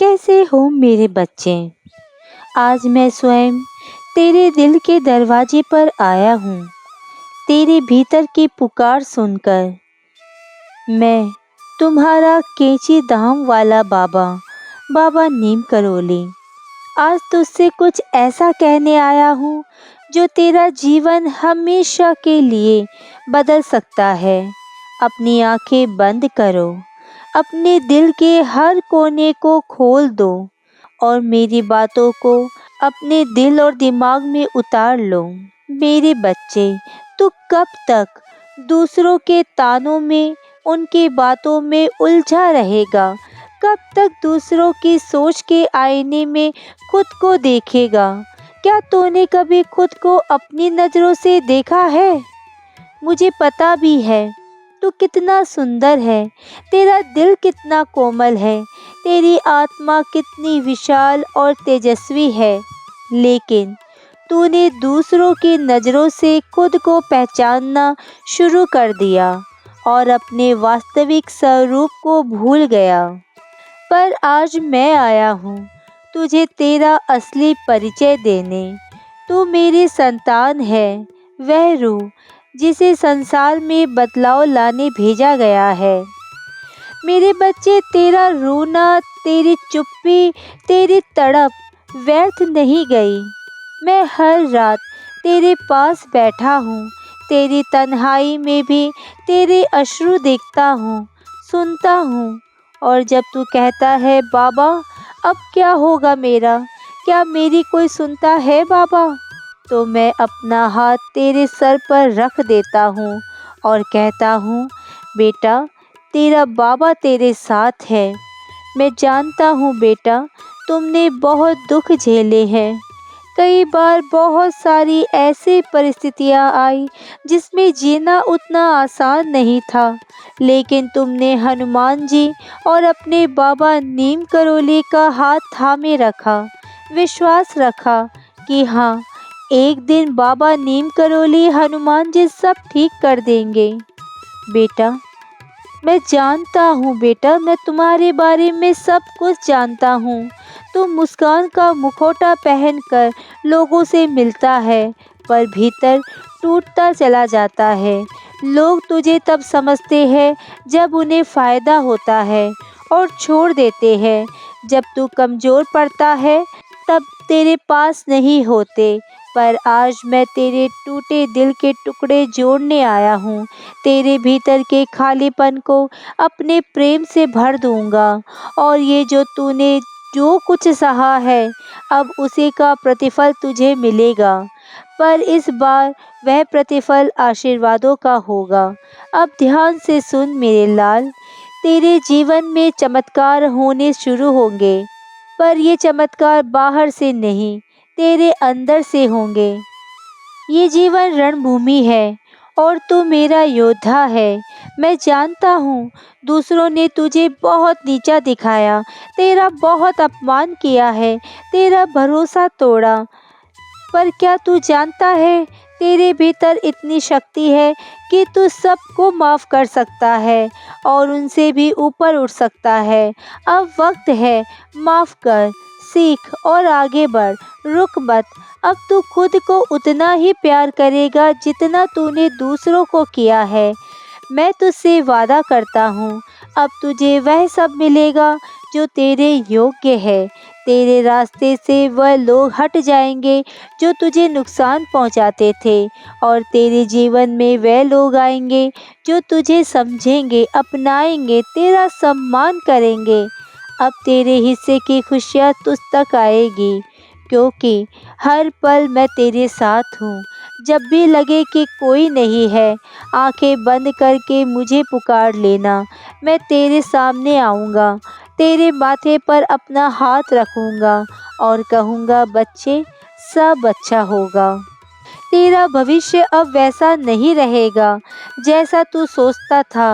कैसे हो मेरे बच्चे? आज मैं स्वयं तेरे दिल के दरवाजे पर आया हूँ, तेरे भीतर की पुकार सुनकर। मैं तुम्हारा कैंची धाम वाला बाबा नीम करोली आज तुझसे कुछ ऐसा कहने आया हूँ जो तेरा जीवन हमेशा के लिए बदल सकता है। अपनी आंखें बंद करो, अपने दिल के हर कोने को खोल दो और मेरी बातों को अपने दिल और दिमाग में उतार लो। मेरे बच्चे, तू कब तक दूसरों के तानों में, उनकी बातों में उलझा रहेगा? कब तक दूसरों की सोच के आईने में खुद को देखेगा? क्या तूने कभी खुद को अपनी नज़रों से देखा है? मुझे पता भी है तू कितना सुंदर है, तेरा दिल कितना कोमल है, तेरी आत्मा कितनी विशाल और तेजस्वी है। लेकिन तूने दूसरों की नज़रों से खुद को पहचानना शुरू कर दिया और अपने वास्तविक स्वरूप को भूल गया। पर आज मैं आया हूँ तुझे तेरा असली परिचय देने। तू मेरी संतान है, वह रूह जिसे संसार में बदलाव लाने भेजा गया है। मेरे बच्चे, तेरा रोना, तेरी चुप्पी, तेरी तड़प व्यर्थ नहीं गई। मैं हर रात तेरे पास बैठा हूँ, तेरी तन्हाई में भी तेरे अश्रु देखता हूँ, सुनता हूँ। और जब तू कहता है बाबा अब क्या होगा मेरा, क्या मेरी कोई सुनता है बाबा, तो मैं अपना हाथ तेरे सर पर रख देता हूँ और कहता हूँ बेटा, तेरा बाबा तेरे साथ है। मैं जानता हूँ बेटा, तुमने बहुत दुख झेले हैं। कई बार बहुत सारी ऐसी परिस्थितियाँ आई जिसमें जीना उतना आसान नहीं था, लेकिन तुमने हनुमान जी और अपने बाबा नीम करोली का हाथ थामे रखा, विश्वास रखा कि हाँ, एक दिन बाबा नीम करोली हनुमान जी सब ठीक कर देंगे। बेटा, मैं जानता हूँ बेटा, मैं तुम्हारे बारे में सब कुछ जानता हूँ। तुम मुस्कान का मुखौटा पहनकर लोगों से मिलता है, पर भीतर टूटता चला जाता है। लोग तुझे तब समझते हैं जब उन्हें फ़ायदा होता है और छोड़ देते हैं। जब तू कमज़ोर पड़ता है तब तेरे पास नहीं होते। पर आज मैं तेरे टूटे दिल के टुकड़े जोड़ने आया हूँ। तेरे भीतर के खालीपन को अपने प्रेम से भर दूंगा और ये जो तूने जो कुछ सहा है, अब उसी का प्रतिफल तुझे मिलेगा। पर इस बार वह प्रतिफल आशीर्वादों का होगा। अब ध्यान से सुन मेरे लाल, तेरे जीवन में चमत्कार होने शुरू होंगे, पर ये चमत्कार बाहर से नहीं, तेरे अंदर से होंगे। ये जीवन रणभूमि है और तू मेरा योद्धा है। मैं जानता हूँ दूसरों ने तुझे बहुत नीचा दिखाया, तेरा बहुत अपमान किया है, तेरा भरोसा तोड़ा। पर क्या तू जानता है, तेरे भीतर इतनी शक्ति है कि तू सबको माफ़ कर सकता है और उनसे भी ऊपर उठ सकता है। अब वक्त है, माफ़ कर, सीख और आगे बढ़, रुक मत। अब तू खुद को उतना ही प्यार करेगा जितना तूने दूसरों को किया है। मैं तुझसे वादा करता हूँ, अब तुझे वह सब मिलेगा जो तेरे योग्य है। तेरे रास्ते से वह लोग हट जाएंगे जो तुझे नुकसान पहुंचाते थे और तेरे जीवन में वह लोग आएंगे जो तुझे समझेंगे, अपनाएंगे, तेरा सम्मान करेंगे। अब तेरे हिस्से की खुशियाँ तुझ तक आएगी, क्योंकि हर पल मैं तेरे साथ हूँ। जब भी लगे कि कोई नहीं है, आंखें बंद करके मुझे पुकार लेना। मैं तेरे सामने आऊँगा, तेरे माथे पर अपना हाथ रखूँगा और कहूँगा बच्चे, सब अच्छा होगा। तेरा भविष्य अब वैसा नहीं रहेगा जैसा तू सोचता था।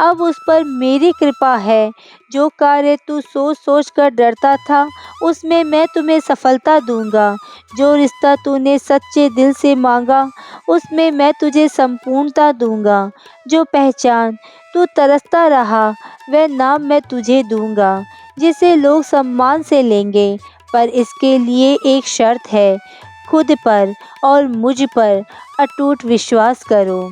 अब उस पर मेरी कृपा है। जो कार्य तू सोच सोच कर डरता था, उसमें मैं तुम्हें सफलता दूंगा। जो रिश्ता तूने सच्चे दिल से मांगा, उसमें मैं तुझे संपूर्णता दूंगा। जो पहचान तू तरसता रहा, वह नाम मैं तुझे दूंगा। जिसे लोग सम्मान से लेंगे, पर इसके लिए एक शर्त है, खुद पर और मुझ पर अटूट विश्वास करो।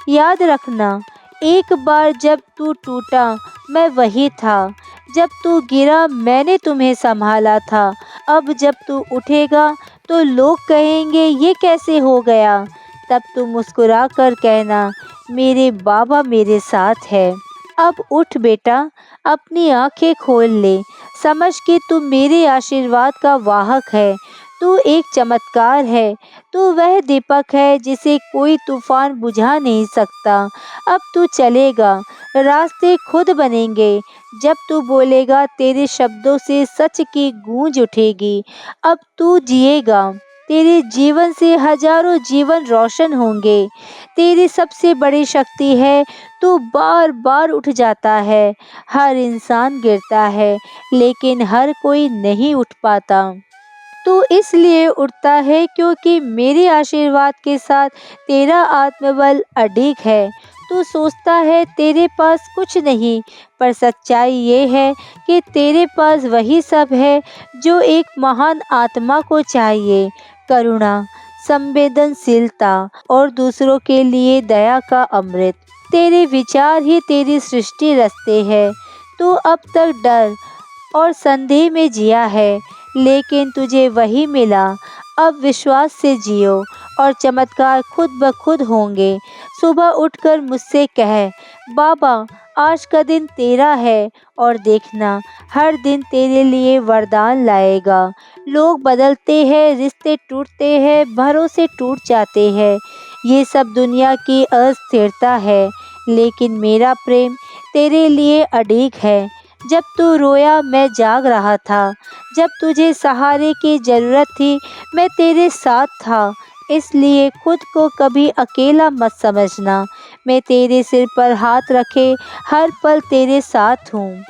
याद रखना, एक बार जब तू टूटा मैं वही था, जब तू गिरा मैंने तुम्हें संभाला था। अब जब तू उठेगा तो लोग कहेंगे ये कैसे हो गया, तब तू मुस्कुरा कर कहना मेरे बाबा मेरे साथ है। अब उठ बेटा, अपनी आंखें खोल ले, समझ कि तू मेरे आशीर्वाद का वाहक है। तू एक चमत्कार है, तू वह दीपक है जिसे कोई तूफान बुझा नहीं सकता। अब तू चलेगा, रास्ते खुद बनेंगे। जब तू बोलेगा तेरे शब्दों से सच की गूंज उठेगी। अब तू जिएगा, तेरे जीवन से हजारों जीवन रोशन होंगे। तेरी सबसे बड़ी शक्ति है, तू बार बार उठ जाता है। हर इंसान गिरता है, लेकिन हर कोई नहीं उठ पाता। तू इसलिए उठता है क्योंकि मेरे आशीर्वाद के साथ तेरा आत्मबल अडिग है। तू सोचता है तेरे पास कुछ नहीं, पर सच्चाई ये है कि तेरे पास वही सब है जो एक महान आत्मा को चाहिए। करुणा, संवेदनशीलता और दूसरों के लिए दया का अमृत। तेरे विचार ही तेरी सृष्टि रचते हैं। तू अब तक डर और संदेह में जिया है, लेकिन तुझे वही मिला। अब विश्वास से जियो और चमत्कार खुद ब खुद होंगे। सुबह उठकर मुझसे कह, बाबा आज का दिन तेरा है, और देखना हर दिन तेरे लिए वरदान लाएगा। लोग बदलते हैं, रिश्ते टूटते हैं, भरोसे टूट जाते हैं, ये सब दुनिया की अस्थिरता है, लेकिन मेरा प्रेम तेरे लिए अडिग है। जब तू रोया मैं जाग रहा था, जब तुझे सहारे की ज़रूरत थी मैं तेरे साथ था। इसलिए खुद को कभी अकेला मत समझना। मैं तेरे सिर पर हाथ रखे हर पल तेरे साथ हूँ।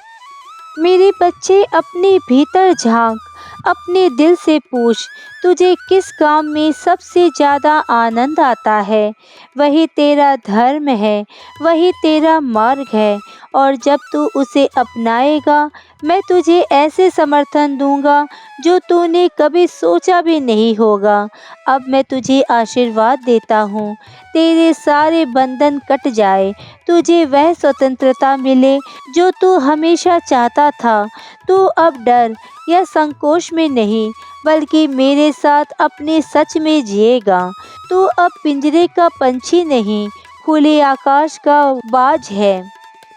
मेरे बच्चे, अपने भीतर झांक, अपने दिल से पूछ, तुझे किस काम में सबसे ज़्यादा आनंद आता है। वही तेरा धर्म है, वही तेरा मार्ग है, और जब तू उसे अपनाएगा मैं तुझे ऐसे समर्थन दूंगा जो तूने कभी सोचा भी नहीं होगा। अब मैं तुझे आशीर्वाद देता हूँ, तेरे सारे बंधन कट जाए, तुझे वह स्वतंत्रता मिले जो तू हमेशा चाहता था। तू अब डर या संकोच में नहीं, बल्कि मेरे साथ अपने सच में जिएगा। तू अब पिंजरे का पंछी नहीं, खुले आकाश का बाज है।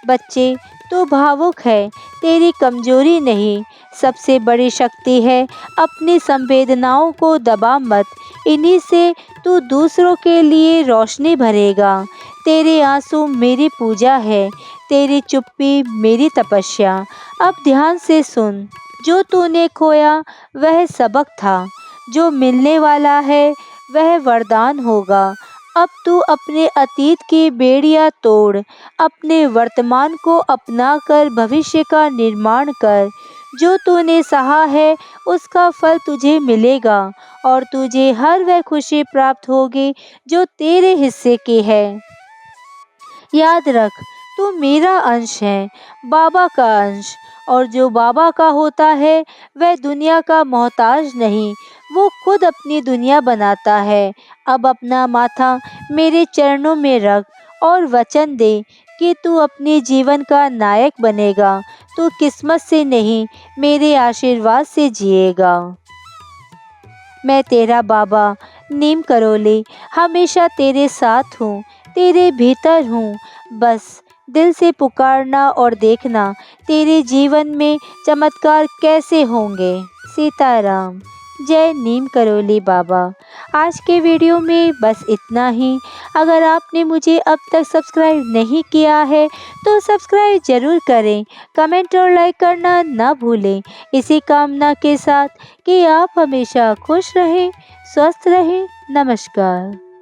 बच्चे, तू भावुक है, तेरी कमजोरी नहीं, सबसे बड़ी शक्ति है अपनी संवेदनाओं को दबा मत। इन्हीं से तू दूसरों के लिए रोशनी भरेगा। तेरे आंसू मेरी पूजा है, तेरी चुप्पी मेरी तपस्या। अब ध्यान से सुन, जो तूने खोया वह सबक था, जो मिलने वाला है वह वरदान होगा। अब तू अपने अतीत की बेड़ियां तोड़, अपने वर्तमान को अपनाकर भविष्य का निर्माण कर। जो तूने सहा है उसका फल तुझे मिलेगा, और तुझे हर वह खुशी प्राप्त होगी जो तेरे हिस्से की है। याद रख, तू मेरा अंश है, बाबा का अंश, और जो बाबा का होता है वह दुनिया का मोहताज नहीं, वो खुद अपनी दुनिया बनाता है। अब अपना माथा मेरे चरणों में रख और वचन दे कि तू अपने जीवन का नायक बनेगा। तू किस्मत से नहीं, मेरे आशीर्वाद से जिएगा। मैं तेरा बाबा नीम करोली हमेशा तेरे साथ हूँ, तेरे भीतर हूँ। बस दिल से पुकारना और देखना तेरे जीवन में चमत्कार कैसे होंगे। सीताराम। जय नीम करोली बाबा। आज के वीडियो में बस इतना ही। अगर आपने मुझे अब तक सब्सक्राइब नहीं किया है तो सब्सक्राइब ज़रूर करें, कमेंट और लाइक करना ना भूलें। इसी कामना के साथ कि आप हमेशा खुश रहें, स्वस्थ रहें। नमस्कार।